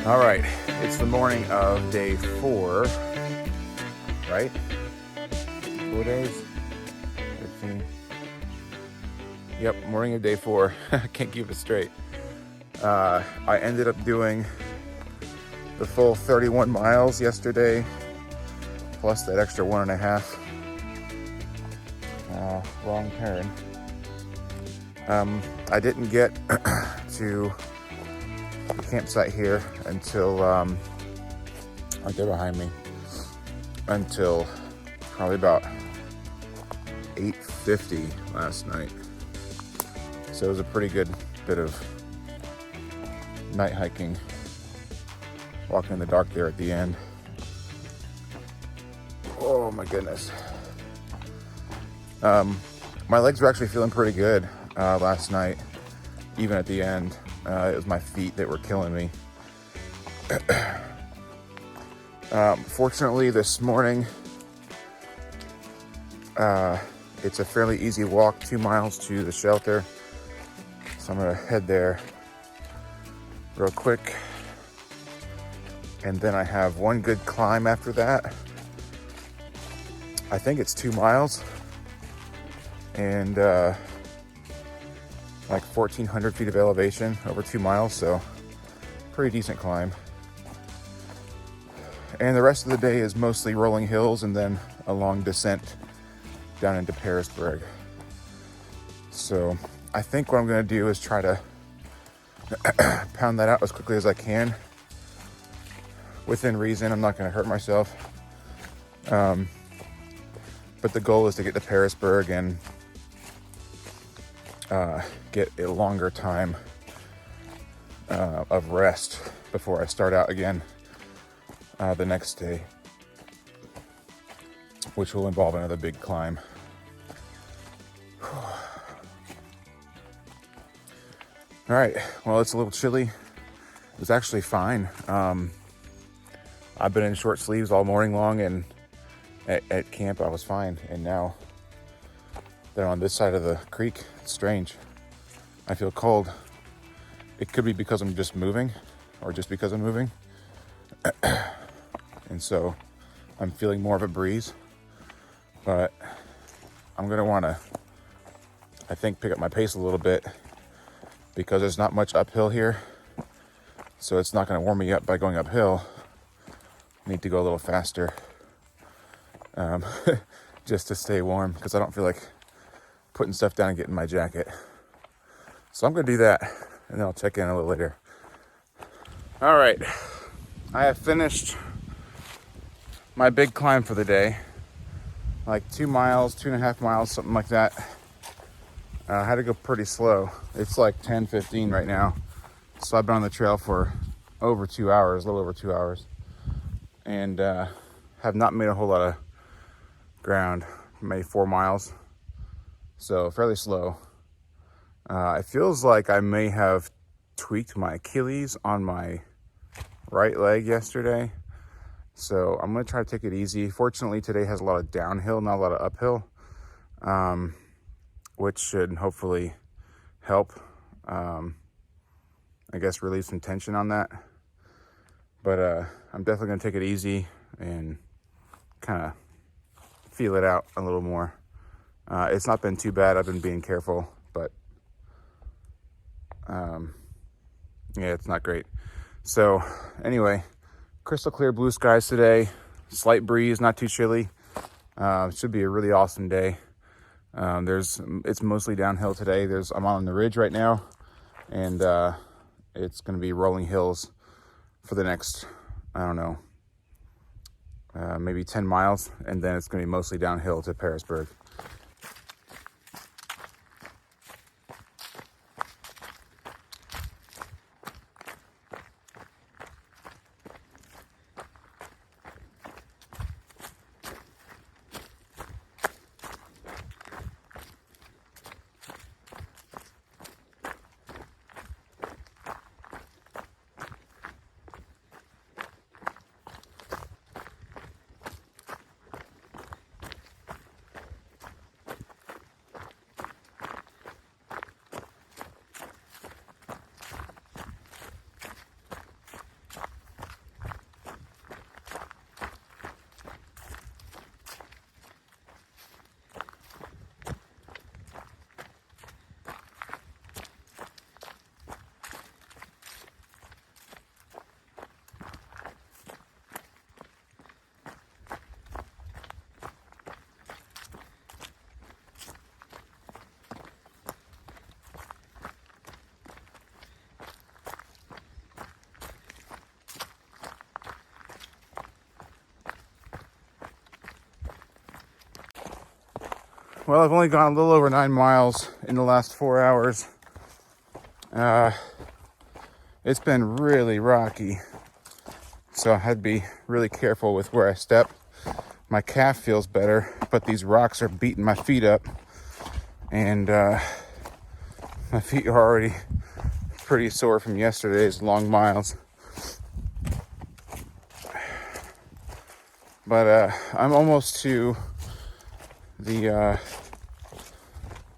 All right, it's the morning of day 4, right? 4 days? 15. Yep, morning of day 4. I can't keep it straight. I ended up doing the full 31 miles yesterday, plus that extra 1.5. Wrong turn. I didn't get to the campsite here until, right there behind me, until probably about 8:50 last night. So it was a pretty good bit of night hiking, walking in the dark there at the end. Oh my goodness. My legs were actually feeling pretty good last night, even at the end. It was my feet that were killing me. Fortunately, this morning, it's a fairly easy walk, 2 miles to the shelter. So I'm gonna head there real quick. And then I have one good climb after that. I think it's 2 miles and like 1,400 feet of elevation over 2 miles. So pretty decent climb. And the rest of the day is mostly rolling hills and then a long descent down into Pearisburg. So I think what I'm gonna do is try to pound that out as quickly as I can. Within reason, I'm not gonna hurt myself. But the goal is to get to Pearisburg and get a longer time of rest before I start out again the next day, which will involve another big climb. All right, well, it's a little chilly. It was actually fine. I've been in short sleeves all morning long, and at camp I was fine. And now that I'm on this side of the creek, it's strange. I feel cold. It could be because I'm just moving, or just because I'm moving. And so I'm feeling more of a breeze, but I'm gonna wanna, I think, pick up my pace a little bit because there's not much uphill here. So it's not gonna warm me up by going uphill. I need to go a little faster just to stay warm because I don't feel like putting stuff down and getting my jacket. So I'm gonna do that and then I'll check in a little later. All right, I have finished my big climb for the day, like 2 miles, 2.5 miles, something like that. I had to go pretty slow. It's like 10:15 right now. So I've been on the trail for over 2 hours, a little over 2 hours, and have not made a whole lot of ground, maybe 4 miles. So fairly slow. It feels like I may have tweaked my Achilles on my right leg yesterday. So I'm gonna try to take it easy. Fortunately, today has a lot of downhill, not a lot of uphill, which should hopefully help, I guess, relieve some tension on that. But I'm definitely gonna take it easy and kind of feel it out a little more. It's not been too bad. I've been being careful, but yeah, it's not great. So anyway, crystal clear blue skies today, slight breeze, not too chilly. Should be a really awesome day. It's mostly downhill today. I'm on the ridge right now, and it's going to be rolling hills for the next, I don't know, maybe 10 miles, and then it's going to be mostly downhill to Pearisburg. Well, I've only gone a little over 9 miles in the last 4 hours. It's been really rocky, so I had to be really careful with where I step. My calf feels better, but these rocks are beating my feet up, and my feet are already pretty sore from yesterday's long miles. But I'm almost to the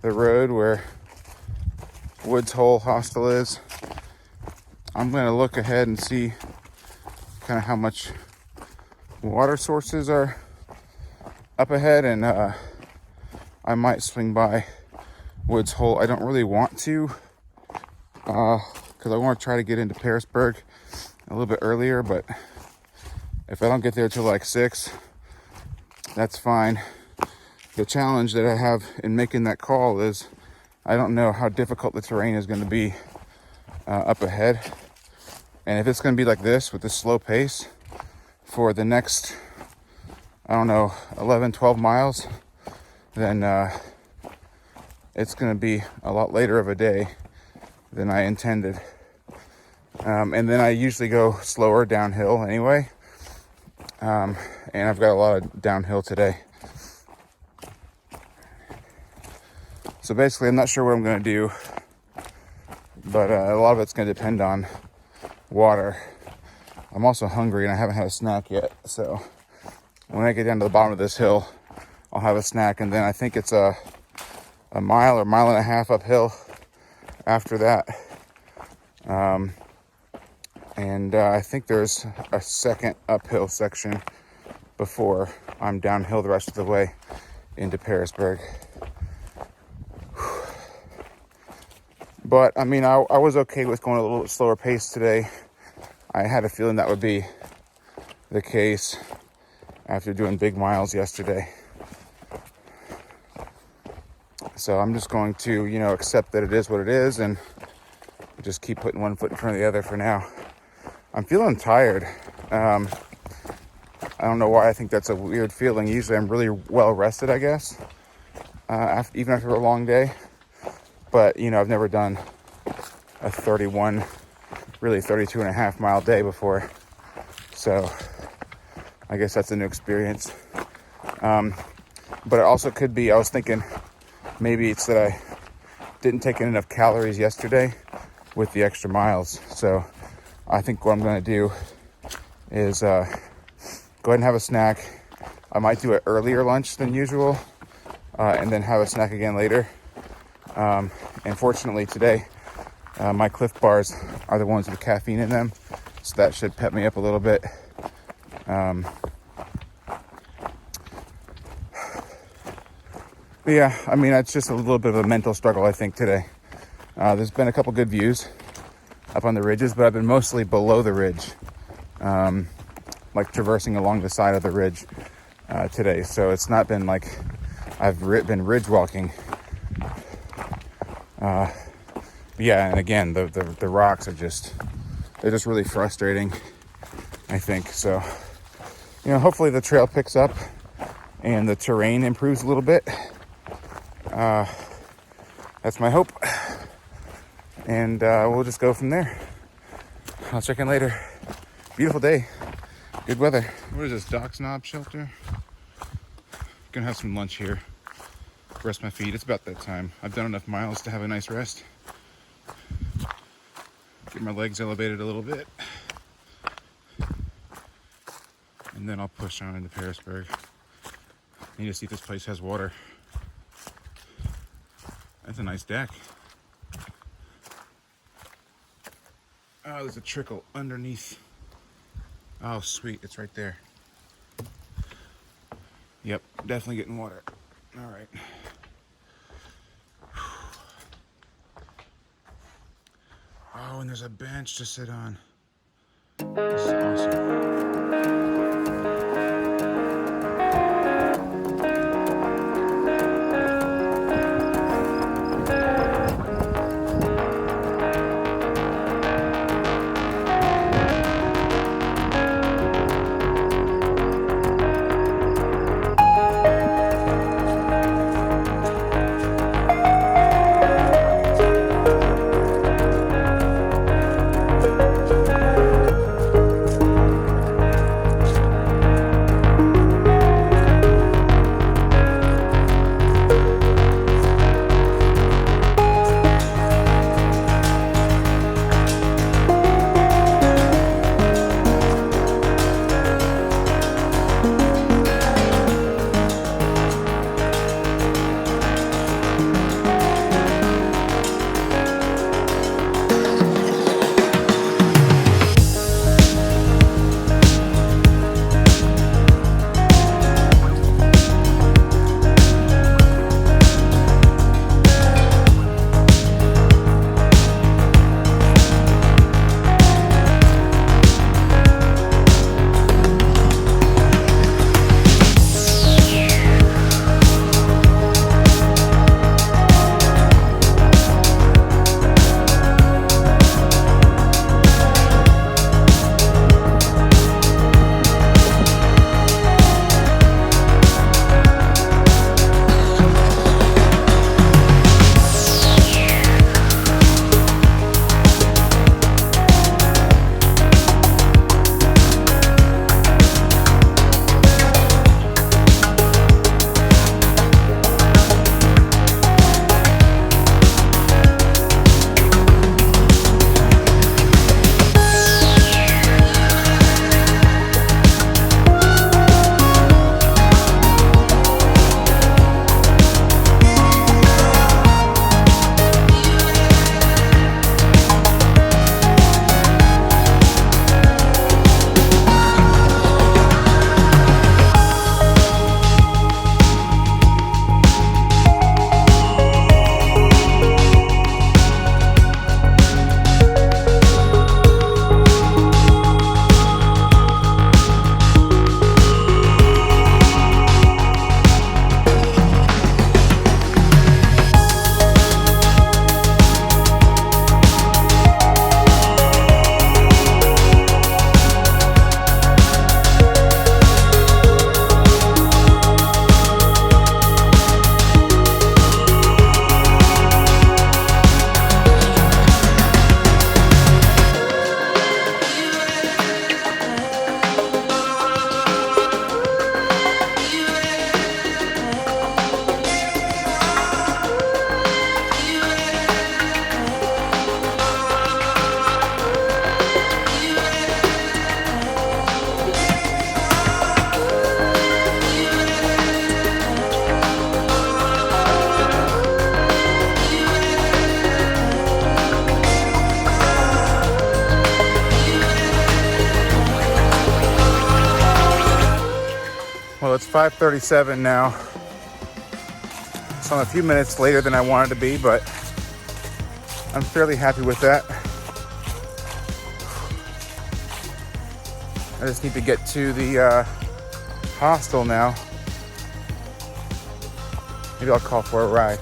road where Woods Hole Hostel is. I'm going to look ahead and see kind of how much water sources are up ahead, and I might swing by Woods Hole. I don't really want to, because I want to try to get into Pearisburg a little bit earlier, but if I don't get there till like 6, that's fine. The challenge that I have in making that call is I don't know how difficult the terrain is going to be up ahead. And if it's going to be like this with this slow pace for the next, I don't know, 11, 12 miles, then it's going to be a lot later of a day than I intended. And then I usually go slower downhill anyway. And I've got a lot of downhill today. So basically, I'm not sure what I'm going to do, but a lot of it's going to depend on water. I'm also hungry and I haven't had a snack yet, so when I get down to the bottom of this hill, I'll have a snack, and then I think it's a mile or mile and a half uphill after that. And I think there's a second uphill section before I'm downhill the rest of the way into Pearisburg. But I mean, I was okay with going a little slower pace today. I had a feeling that would be the case after doing big miles yesterday. So I'm just going to, accept that it is what it is and just keep putting one foot in front of the other for now. I'm feeling tired. I don't know why I think that's a weird feeling. Usually I'm really well rested, I guess, even after a long day. But, I've never done a 32 and a half mile day before. So I guess that's a new experience. But it also could be, I was thinking maybe it's that I didn't take in enough calories yesterday with the extra miles. So I think what I'm going to do is go ahead and have a snack. I might do an earlier lunch than usual, and then have a snack again later. And fortunately today, my Cliff Bars are the ones with caffeine in them, so that should pep me up a little bit. Yeah, I mean, it's just a little bit of a mental struggle, I think, today. There's been a couple good views up on the ridges, but I've been mostly below the ridge, like traversing along the side of the ridge today. So it's not been like I've been ridge walking. Yeah, and again, the rocks are they're just really frustrating, I think. So, hopefully the trail picks up and the terrain improves a little bit. That's my hope. And we'll just go from there. I'll check in later. Beautiful day. Good weather. What is this, Doc Snob shelter? Gonna have some lunch here. Rest my feet. It's about that time. I've done enough miles to have a nice rest. Get my legs elevated a little bit. And then I'll push on into Pearisburg. Need to see if this place has water. That's a nice deck. Oh, there's a trickle underneath. Oh, sweet. It's right there. Yep, definitely getting water. All right. Oh, and there's a bench to sit on. This is awesome. it's 5:37 now. So I'm a few minutes later than I wanted to be, but I'm fairly happy with that. I just need to get to the hostel now. Maybe I'll call for a ride.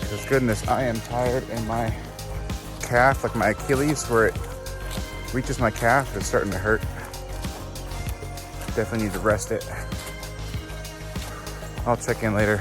Because goodness, I am tired, and my calf, like my Achilles, where it reaches my calf, is starting to hurt. Definitely need to rest it. I'll check in later.